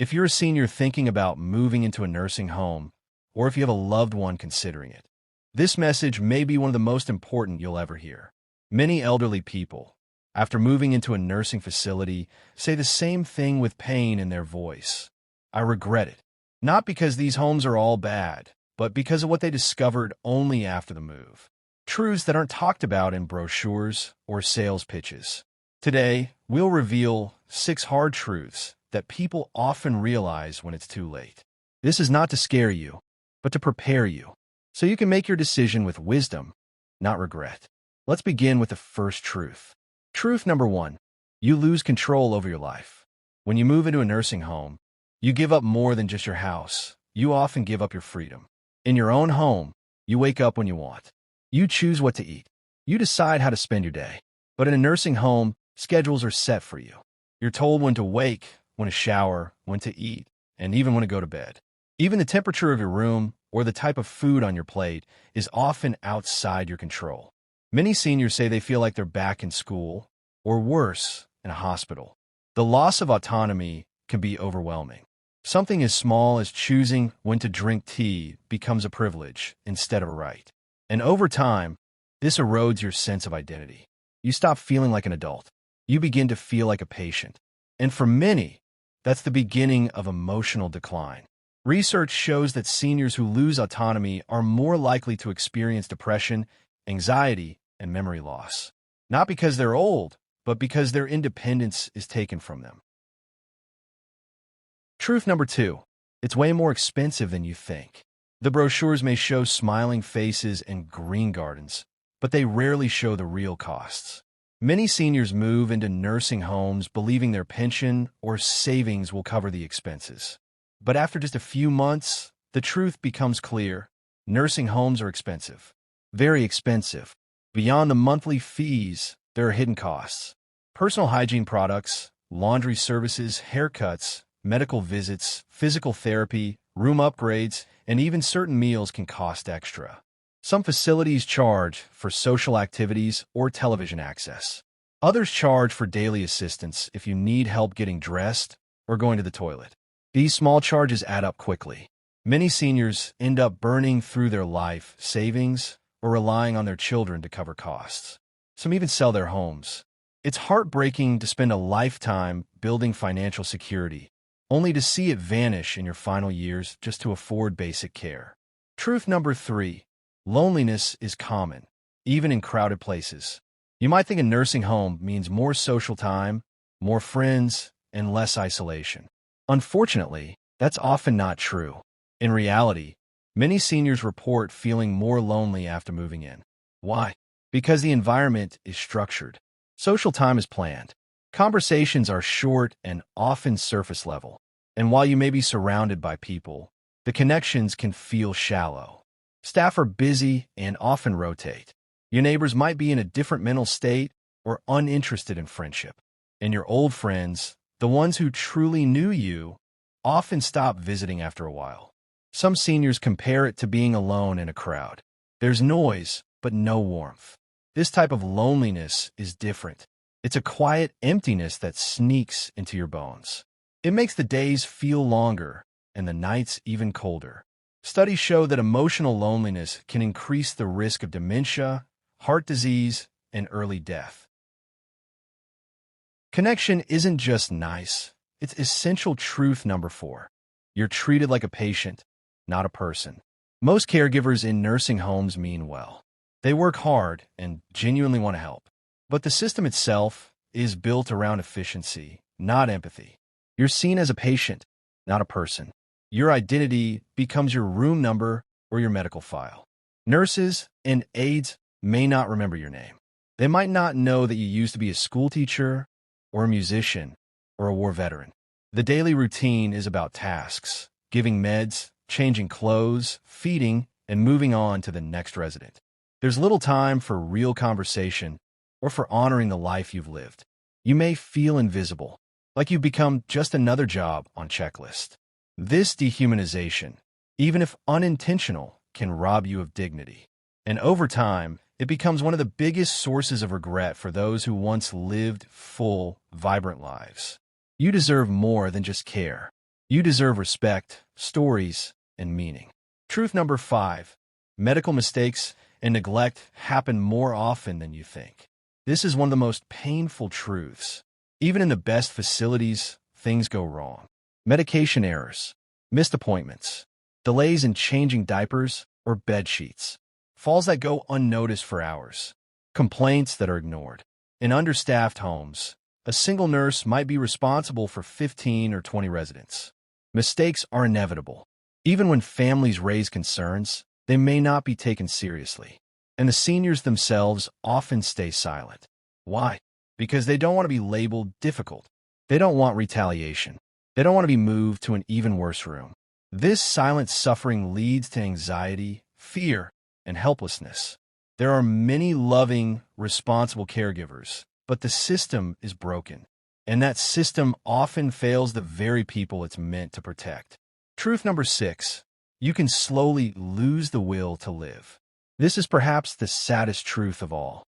If you're a senior thinking about moving into a nursing home, or if you have a loved one considering it, this message may be one of the most important you'll ever hear. Many elderly people, after moving into a nursing facility, say the same thing with pain in their voice. I regret it. Not because these homes are all bad, but because of what they discovered only after the move. Truths that aren't talked about in brochures or sales pitches. Today, we'll reveal 6 hard truths that people often realize when it's too late. This is not to scare you, but to prepare you, so you can make your decision with wisdom, not regret. Let's begin with the first truth. Truth number 1. You lose control over your life. When you move into a nursing home, you give up more than just your house. You often give up your freedom. In your own home, you wake up when you want. You choose what to eat. You decide how to spend your day. But in a nursing home, schedules are set for you. You're told when to wake, when to shower, when to eat, and even when to go to bed. Even the temperature of your room or the type of food on your plate is often outside your control. Many seniors say they feel like they're back in school, or worse, in a hospital. The loss of autonomy can be overwhelming. Something as small as choosing when to drink tea becomes a privilege instead of a right. And over time, this erodes your sense of identity. You stop feeling like an adult. You begin to feel like a patient. And for many, that's the beginning of emotional decline. Research shows that seniors who lose autonomy are more likely to experience depression, anxiety, and memory loss. Not because they're old, but because their independence is taken from them. Truth number 2. It's way more expensive than you think. The brochures may show smiling faces and green gardens, but they rarely show the real costs. Many seniors move into nursing homes believing their pension or savings will cover the expenses. But after just a few months, the truth becomes clear. Nursing homes are expensive. Very expensive. Beyond the monthly fees, there are hidden costs. Personal hygiene products, laundry services, haircuts, medical visits, physical therapy, room upgrades, and even certain meals can cost extra. Some facilities charge for social activities or television access. Others charge for daily assistance if you need help getting dressed or going to the toilet. These small charges add up quickly. Many seniors end up burning through their life savings or relying on their children to cover costs. Some even sell their homes. It's heartbreaking to spend a lifetime building financial security, only to see it vanish in your final years just to afford basic care. Truth number 3. Loneliness is common, even in crowded places. You might think a nursing home means more social time, more friends, and less isolation. Unfortunately, that's often not true. In reality, many seniors report feeling more lonely after moving in. Why? Because the environment is structured. Social time is planned. Conversations are short and often surface level. And while you may be surrounded by people, the connections can feel shallow. Staff are busy and often rotate. Your neighbors might be in a different mental state or uninterested in friendship. And your old friends, the ones who truly knew you, often stop visiting after a while. Some seniors compare it to being alone in a crowd. There's noise, but no warmth. This type of loneliness is different. It's a quiet emptiness that sneaks into your bones. It makes the days feel longer and the nights even colder. Studies show that emotional loneliness can increase the risk of dementia, heart disease, and early death. Connection isn't just nice, it's essential. Truth number 4. You're treated like a patient, not a person. Most caregivers in nursing homes mean well. They work hard and genuinely want to help. But the system itself is built around efficiency, not empathy. You're seen as a patient, not a person. Your identity becomes your room number or your medical file. Nurses and aides may not remember your name. They might not know that you used to be a school teacher or a musician or a war veteran. The daily routine is about tasks, giving meds, changing clothes, feeding, and moving on to the next resident. There's little time for real conversation or for honoring the life you've lived. You may feel invisible, like you've become just another job on checklist. This dehumanization, even if unintentional, can rob you of dignity. And over time, it becomes one of the biggest sources of regret for those who once lived full, vibrant lives. You deserve more than just care. You deserve respect, stories, and meaning. Truth number 5. Medical mistakes and neglect happen more often than you think. This is one of the most painful truths. Even in the best facilities, things go wrong. Medication errors, missed appointments, delays in changing diapers or bed sheets, falls that go unnoticed for hours, complaints that are ignored. In understaffed homes, a single nurse might be responsible for 15 or 20 residents. Mistakes are inevitable. Even when families raise concerns, they may not be taken seriously. And the seniors themselves often stay silent. Why? Because they don't want to be labeled difficult. They don't want retaliation. They don't want to be moved to an even worse room. This silent suffering leads to anxiety, fear, and helplessness. There are many loving, responsible caregivers, but the system is broken. And that system often fails the very people it's meant to protect. Truth number 6. You can slowly lose the will to live. This is perhaps the saddest truth of all.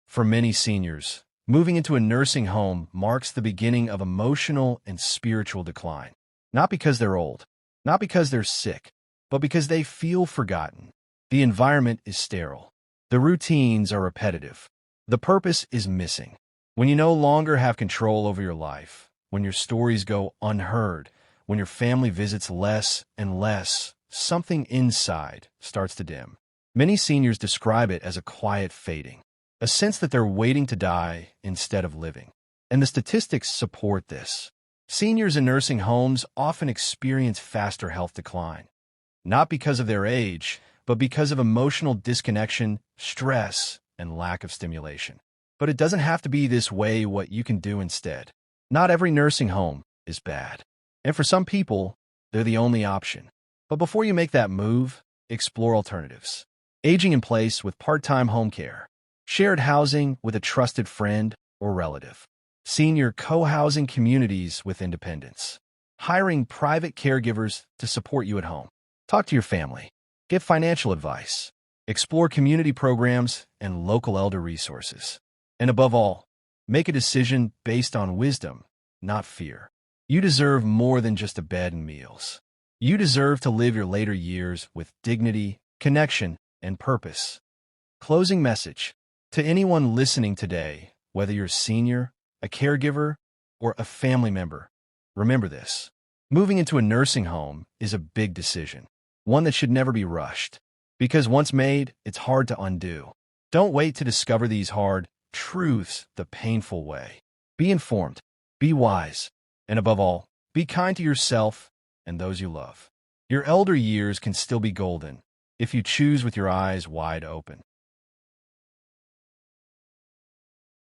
For many seniors, moving into a nursing home marks the beginning of emotional and spiritual decline. Not because they're old, not because they're sick, but because they feel forgotten. The environment is sterile. The routines are repetitive. The purpose is missing. When you no longer have control over your life, when your stories go unheard, when your family visits less and less, something inside starts to dim. Many seniors describe it as a quiet fading, a sense that they're waiting to die instead of living. And the statistics support this. Seniors in nursing homes often experience faster health decline, not because of their age, but because of emotional disconnection, stress, and lack of stimulation. But it doesn't have to be this way. What you can do instead. Not every nursing home is bad. And for some people, they're the only option. But before you make that move, explore alternatives. Aging in place with part-time home care. Shared housing with a trusted friend or relative. Senior co-housing communities with independence. Hiring private caregivers to support you at home. Talk to your family. Get financial advice. Explore community programs and local elder resources. And above all, make a decision based on wisdom, not fear. You deserve more than just a bed and meals. You deserve to live your later years with dignity, connection, and purpose. Closing message. To anyone listening today, whether you're a senior, a caregiver, or a family member, remember this. Moving into a nursing home is a big decision, one that should never be rushed. Because once made, it's hard to undo. Don't wait to discover these hard truths the painful way. Be informed, be wise, and above all, be kind to yourself and those you love. Your elder years can still be golden if you choose with your eyes wide open.